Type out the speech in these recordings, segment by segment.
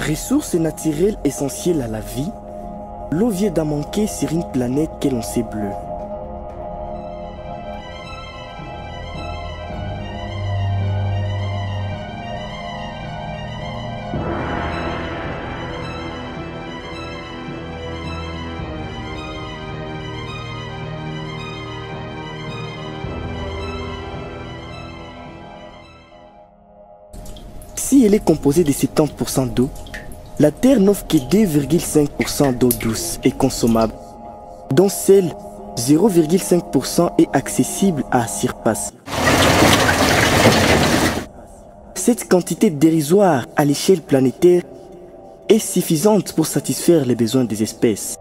Ressource naturelle essentielle à la vie, l'eau vient d'en manquer sur une planète que l'on sait bleue. Si elle est composée de 70% d'eau, la Terre n'offre que 2,5% d'eau douce et consommable, dont seule 0,5% est accessible à la surface. Cette quantité dérisoire à l'échelle planétaire est suffisante pour satisfaire les besoins des espèces.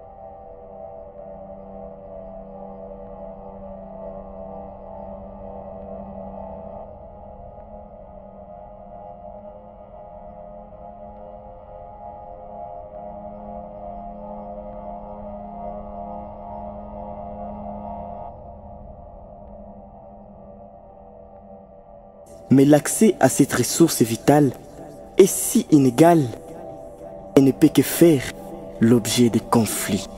Mais l'accès à cette ressource vitale est si inégal et ne peut que faire l'objet de conflits.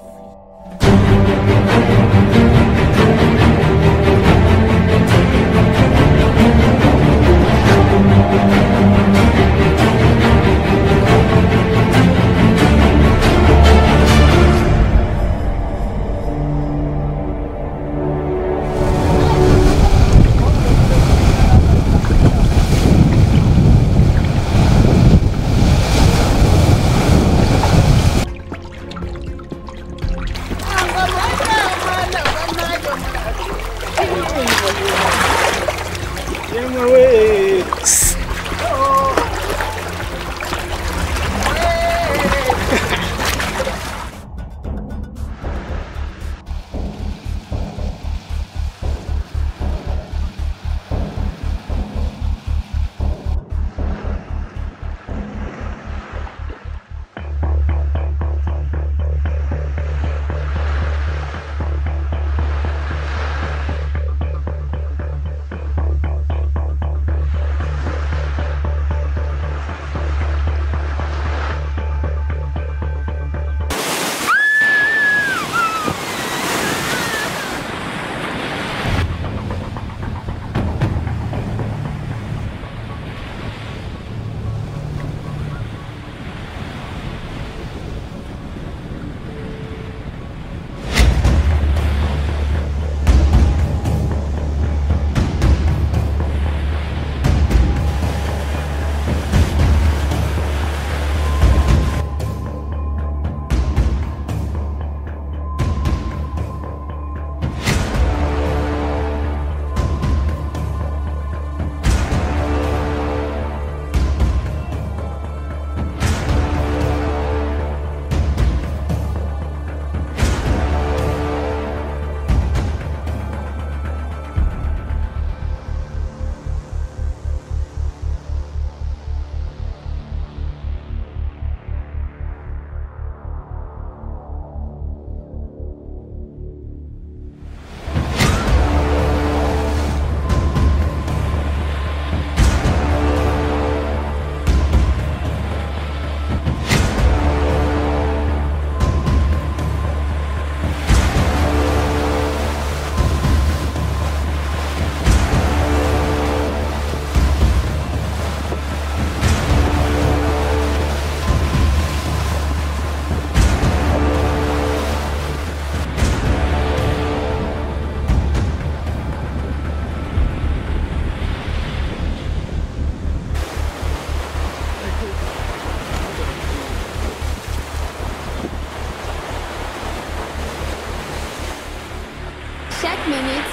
Chaque minute,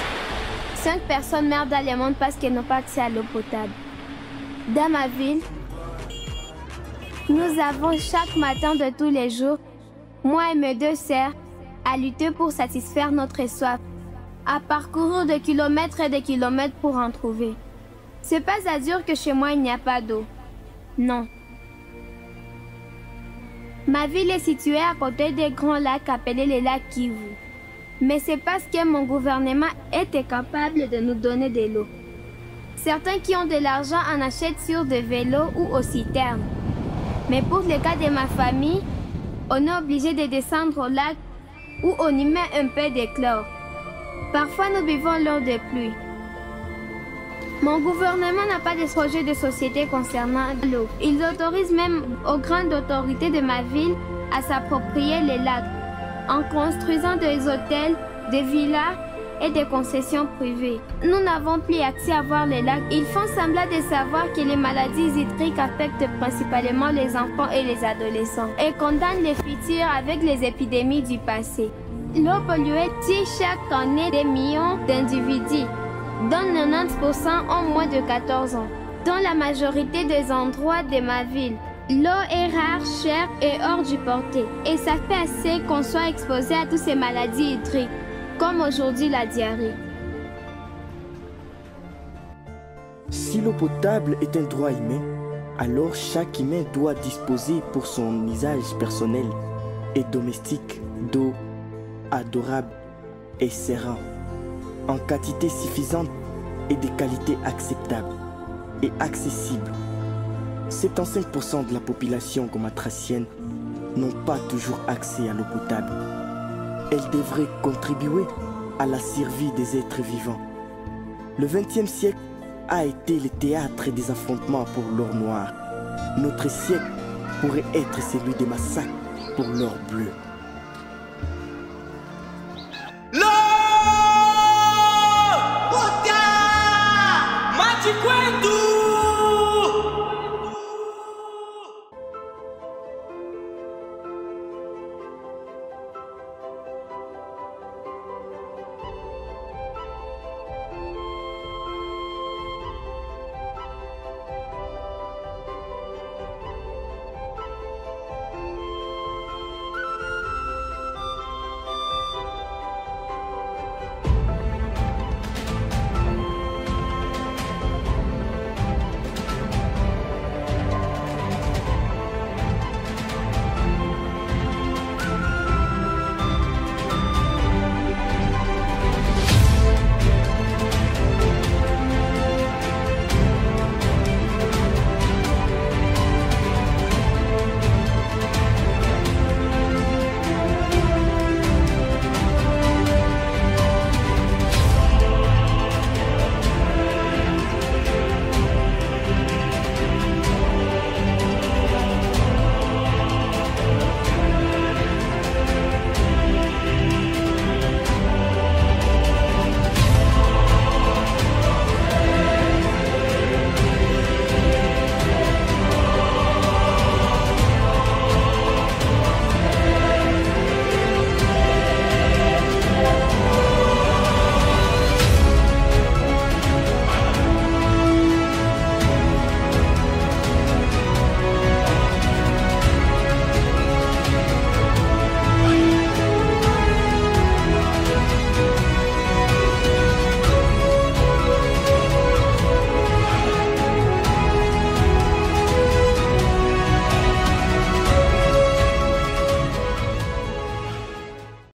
5 personnes meurent dans le monde parce qu'elles n'ont pas accès à l'eau potable. Dans ma ville, nous avons chaque matin de tous les jours, moi et mes 2 sœurs, à lutter pour satisfaire notre soif, à parcourir des kilomètres et des kilomètres pour en trouver. C'est pas à dire que chez moi il n'y a pas d'eau. Non. Ma ville est située à côté des grands lacs appelés les lacs Kivu. Mais c'est parce que mon gouvernement était capable de nous donner de l'eau. Certains qui ont de l'argent en achètent sur des vélos ou aux citernes. Mais pour le cas de ma famille, on est obligé de descendre au lac où on y met un peu de chlore. Parfois, nous buvons l'eau de pluie. Mon gouvernement n'a pas de projet de société concernant l'eau. Ils autorisent même aux grandes autorités de ma ville à s'approprier les lacs en construisant des hôtels, des villas et des concessions privées. Nous n'avons plus accès à voir les lacs. Ils font semblant de savoir que les maladies hydriques affectent principalement les enfants et les adolescents et condamnent les futurs avec les épidémies du passé. L'eau polluée tue chaque année des millions d'individus, dont 90% ont moins de 14 ans. Dans la majorité des endroits de ma ville, l'eau est rare, chère et hors du portée. Et ça fait assez qu'on soit exposé à toutes ces maladies hydriques, comme aujourd'hui la diarrhée. Si l'eau potable est un droit humain, alors chaque humain doit disposer pour son usage personnel et domestique d'eau adorable et serein, en quantité suffisante et de qualité acceptable et accessible. 75% de la population gomatracienne n'ont pas toujours accès à l'eau potable. Elle devrait contribuer à la survie des êtres vivants. Le XXe siècle a été le théâtre des affrontements pour l'or noir. Notre siècle pourrait être celui des massacres pour l'or bleu.